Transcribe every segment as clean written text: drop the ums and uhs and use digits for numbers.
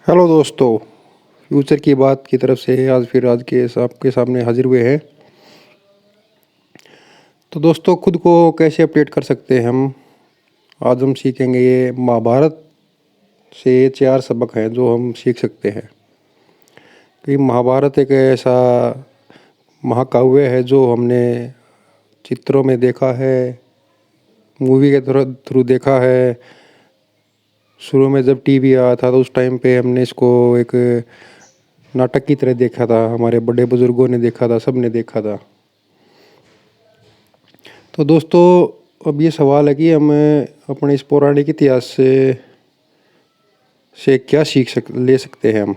Hello दोस्तों। Future की बात की तरफ से आज के आपके सामने हाजिर हुए हैं। तो दोस्तों, खुद को कैसे अपडेट कर सकते हैं हम, आज हम सीखेंगे। ये महाभारत से 4 सबक हैं जो हम सीख सकते हैं। कि महाभारत एक ऐसा महाकाव्य है जो हमने चित्रों में देखा है, मूवी के थ्रू देखा है। शुरू में जब टीवी आया था तो उस टाइम पे हमने इसको एक नाटक की तरह देखा था, हमारे बड़े बुजुर्गों ने देखा था, सब ने देखा था। तो दोस्तों, अब ये सवाल है कि हम अपने इस पौराणिक इतिहास से क्या ले सकते हैं हम।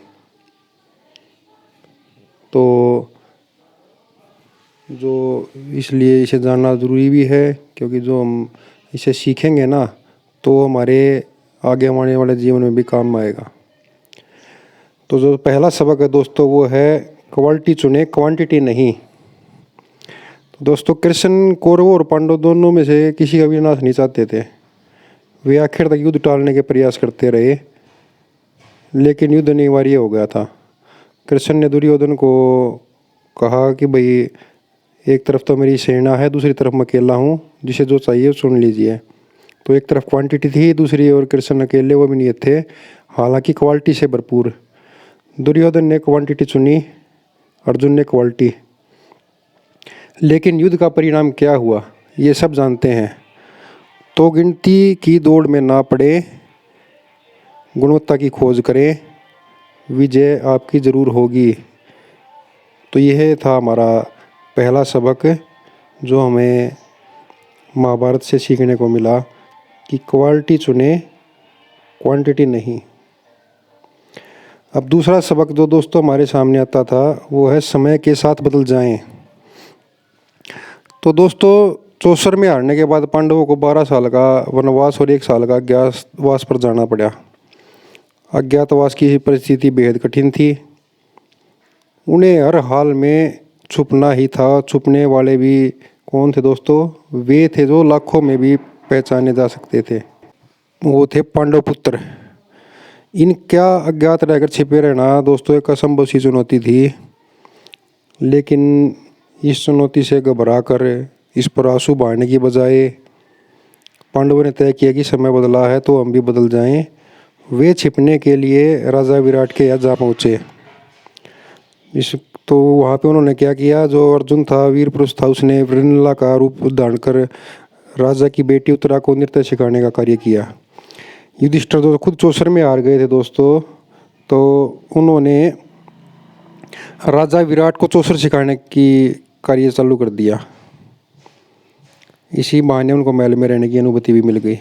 तो जो इसलिए इसे जानना ज़रूरी भी है, क्योंकि जो हम इसे सीखेंगे ना तो हमारे आगे आने वाले जीवन में भी काम आएगा। तो जो पहला सबक है दोस्तों, वो है क्वालिटी चुने, क्वांटिटी नहीं। तो दोस्तों, कृष्ण कौरवों और पांडव दोनों में से किसी का भी नाश नहीं चाहते थे। वे आखिर तक युद्ध टालने के प्रयास करते रहे, लेकिन युद्ध अनिवार्य हो गया था। कृष्ण ने दुर्योधन को कहा कि भाई, एक तरफ तो मेरी सेना है, दूसरी तरफ मैं अकेला हूँ, जिसे जो चाहिए वो चुन लीजिए। तो एक तरफ क्वांटिटी थी, दूसरी ओर कृष्ण अकेले वो भी नहीं थे, हालांकि क्वालिटी से भरपूर। दुर्योधन ने क्वांटिटी चुनी, अर्जुन ने क्वालिटी। लेकिन युद्ध का परिणाम क्या हुआ ये सब जानते हैं। तो गिनती की दौड़ में ना पड़े, गुणवत्ता की खोज करें, विजय आपकी ज़रूर होगी। तो यह था हमारा पहला सबक जो हमें महाभारत से सीखने को मिला कि क्वालिटी चुने, क्वांटिटी नहीं। अब दूसरा सबक जो दोस्तों हमारे सामने आता था वो है समय के साथ बदल जाएं। तो दोस्तों, चौसर में हारने के बाद पांडवों को 12 साल का वनवास और 1 साल का अज्ञातवास पर जाना पड़ा। अज्ञातवास की परिस्थिति बेहद कठिन थी। उन्हें हर हाल में छुपना ही था। छुपने वाले भी कौन थे दोस्तों? वे थे जो लाखों में भी पहचाने जा सकते थे। वो थे पांडव पुत्र। इन क्या अज्ञात रहकर छिपे रहना दोस्तों एक असंभव सी चुनौती थी। लेकिन इस चुनौती से घबरा कर इस पर आंसू बहाने की बजाय पांडवों ने तय किया कि समय बदला है तो हम भी बदल जाएं। वे छिपने के लिए राजा विराट के यहाँ जा पहुँचे। तो वहाँ पे उन्होंने क्या किया, जो अर्जुन था, वीर पुरुष था, उसने वृणला का रूप धारण कर राजा की बेटी उत्तरा को नृत्य सिखाने का कार्य किया। युधिष्ठिर तो खुद चौसर में हार गए थे दोस्तों, तो उन्होंने राजा विराट को चौसर सिखाने की कार्य चालू कर दिया। इसी बहाने उनको महल में रहने की अनुभूति भी मिल गई।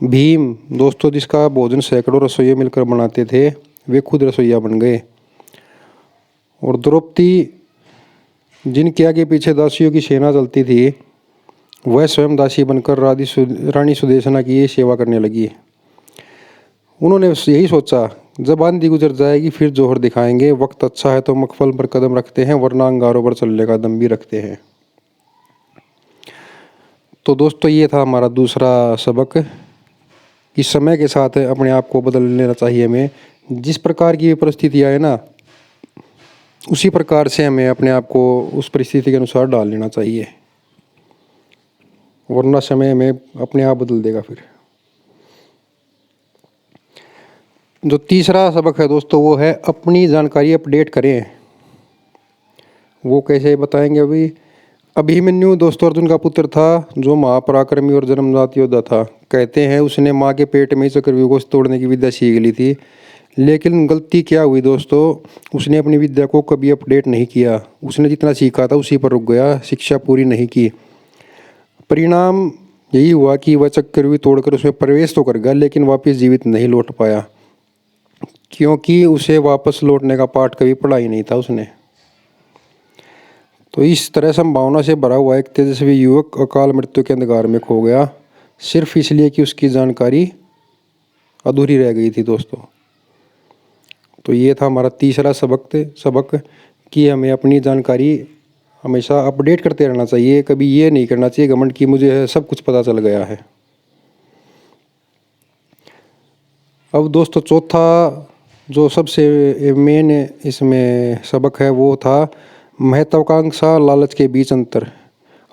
भीम दोस्तों, जिसका भोजन सैकड़ों रसोइये मिलकर बनाते थे, वे खुद रसोइया बन गए। और द्रौपदी, जिनके आगे पीछे दासियों की सेना चलती थी, वह स्वयं दासी बनकर रानी सुदेशना की सेवा करने लगी। उन्होंने यही सोचा, जब आंधी गुजर जाएगी फिर जोहर दिखाएंगे। वक्त अच्छा है तो मकफल पर कदम रखते हैं, वरना अंगारों पर चलने का दम भी रखते हैं। तो दोस्तों, ये था हमारा दूसरा सबक कि समय के साथ अपने आप को बदल लेना चाहिए हमें। जिस प्रकार की परिस्थिति आए ना, उसी प्रकार से हमें अपने आप को उस परिस्थिति के अनुसार डाल लेना चाहिए, वरना समय में अपने आप बदल देगा। फिर जो तीसरा सबक है दोस्तों, वो है अपनी जानकारी अपडेट करें। वो कैसे बताएंगे अभी। अभिमन्यु दोस्तों अर्जुन का पुत्र था, जो महापराक्रमी और जन्मजात योद्धा था। कहते हैं उसने माँ के पेट में ही चक्रव्यूह को तोड़ने की विद्या सीख ली थी। लेकिन गलती क्या हुई दोस्तों, उसने अपनी विद्या को कभी अपडेट नहीं किया। उसने जितना सीखा था उसी पर रुक गया, शिक्षा पूरी नहीं की। परिणाम यही हुआ कि वह चक्रव्यूह तोड़कर उसमें प्रवेश तो कर गया, लेकिन वापस जीवित नहीं लौट पाया, क्योंकि उसे वापस लौटने का पाठ कभी पढ़ा ही नहीं था उसने। तो इस तरह संभावना से भरा हुआ एक तेजस्वी युवक अकाल मृत्यु के अंधकार में खो गया, सिर्फ इसलिए कि उसकी जानकारी अधूरी रह गई थी दोस्तों। तो ये था हमारा तीसरा सबक कि हमें अपनी जानकारी हमेशा अपडेट करते रहना चाहिए। कभी ये नहीं करना चाहिए घमंड कि मुझे सब कुछ पता चल गया है। अब दोस्तों चौथा जो सबसे मेन इसमें सबक है वो था महत्वाकांक्षा लालच के बीच अंतर।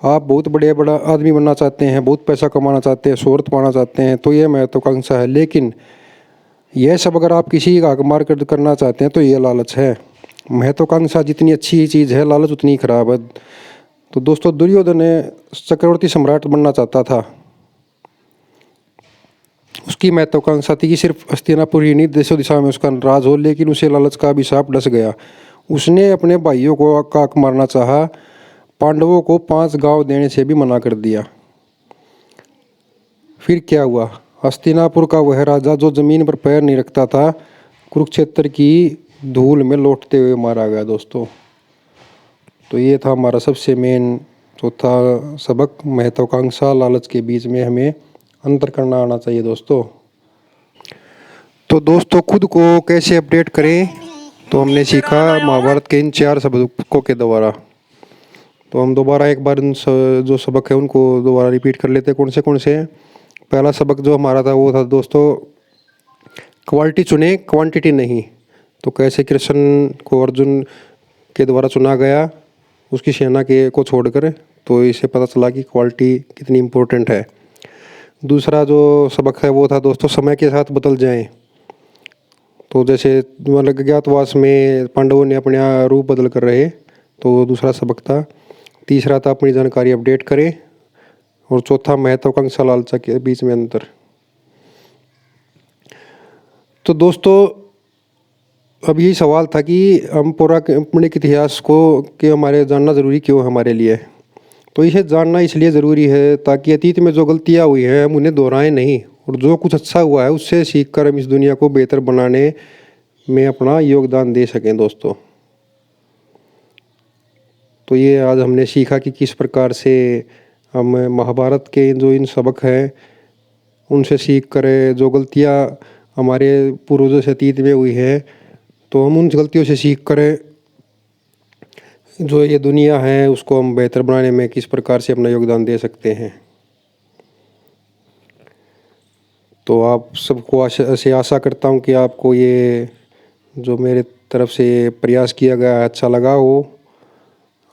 आप बहुत बड़ा आदमी बनना चाहते हैं, बहुत पैसा कमाना चाहते हैं, शोहरत पाना चाहते हैं, तो ये महत्वाकांक्षा है। लेकिन यह सब अगर आप किसी का मार कर करना चाहते हैं तो ये लालच है। महत्वाकांक्षा जितनी अच्छी चीज़ है, लालच उतनी खराब है। तो दोस्तों दुर्योधन ने चक्रवर्ती सम्राट बनना चाहता था। उसकी महत्वाकांक्षा थी कि सिर्फ हस्तिनापुर ही नहीं, देशों दिशा में उसका राज हो, लेकिन उसे लालच का अभिशाप डस गया। उसने अपने भाइयों को काक मारना चाहा, पांडवों को 5 गांव देने से भी मना कर दिया। फिर क्या हुआ? हस्तिनापुर का वह राजा जो जमीन पर पैर नहीं रखता था, कुरुक्षेत्र की धूल में लौटते हुए मारा गया दोस्तों। तो ये था हमारा सबसे मेन चौथा सबक, महत्वाकांक्षा लालच के बीच में हमें अंतर करना आना चाहिए दोस्तों। तो दोस्तों खुद को कैसे अपडेट करें, तो हमने सीखा महाभारत के इन 4 सबकों के द्वारा। तो हम दोबारा एक बार जो सबक है उनको दोबारा रिपीट कर लेते हैं कौन से हैं। पहला सबक जो हमारा था वो था दोस्तों, क्वालिटी चुने, क्वांटिटी नहीं। तो कैसे कृष्ण को अर्जुन के द्वारा चुना गया उसकी सेना के को छोड़कर, तो इससे पता चला कि क्वालिटी कितनी इम्पोर्टेंट है। दूसरा जो सबक है वो था दोस्तों, समय के साथ बदल जाएं। तो जैसे मतलब अज्ञातवास में पांडवों ने अपने रूप बदल कर रहे, तो दूसरा सबक था। तीसरा था अपनी जानकारी अपडेट करें, और चौथा महत्वाकांक्षा लालसा के बीच में अंतर। तो दोस्तों अब यही सवाल था कि हम पौराणिक इतिहास को कि हमारे जानना ज़रूरी क्यों है हमारे लिए। तो इसे जानना इसलिए ज़रूरी है ताकि अतीत में जो गलतियाँ हुई हैं हम उन्हें दोहराएं नहीं, और जो कुछ अच्छा हुआ है उससे सीखकर हम इस दुनिया को बेहतर बनाने में अपना योगदान दे सकें दोस्तों। तो ये आज हमने सीखा कि किस प्रकार से हम महाभारत के जो इन सबक हैं उनसे सीख कर जो गलतियाँ हमारे पूर्वजों से अतीत में हुई है, तो हम उन गलतियों से सीख कर जो ये दुनिया है उसको हम बेहतर बनाने में किस प्रकार से अपना योगदान दे सकते हैं। तो आप सबको ऐसे आशा करता हूँ कि आपको ये जो मेरे तरफ से प्रयास किया गया है अच्छा लगा हो।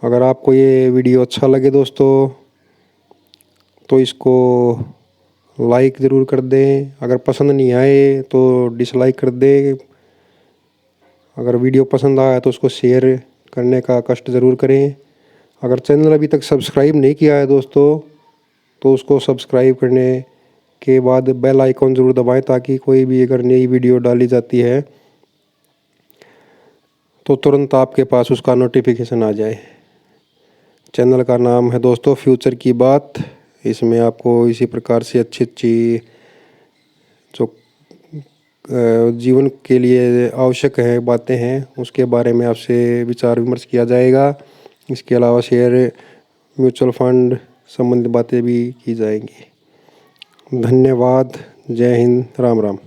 अगर आपको ये वीडियो अच्छा लगे दोस्तों तो इसको लाइक ज़रूर कर दें। अगर पसंद नहीं आए तो डिसलाइक कर दें। अगर वीडियो पसंद आया तो उसको शेयर करने का कष्ट ज़रूर करें। अगर चैनल अभी तक सब्सक्राइब नहीं किया है दोस्तों तो उसको सब्सक्राइब करने के बाद बेल आइकॉन ज़रूर दबाएं, ताकि कोई भी अगर नई वीडियो डाली जाती है तो तुरंत आपके पास उसका नोटिफिकेशन आ जाए। चैनल का नाम है दोस्तों फ्यूचर की बात। इसमें आपको इसी प्रकार से अच्छी अच्छी जो जीवन के लिए आवश्यक है बातें हैं उसके बारे में आपसे विचार विमर्श किया जाएगा। इसके अलावा शेयर, म्यूचुअल फंड संबंधित बातें भी की जाएंगी। धन्यवाद। जय हिंद। राम राम।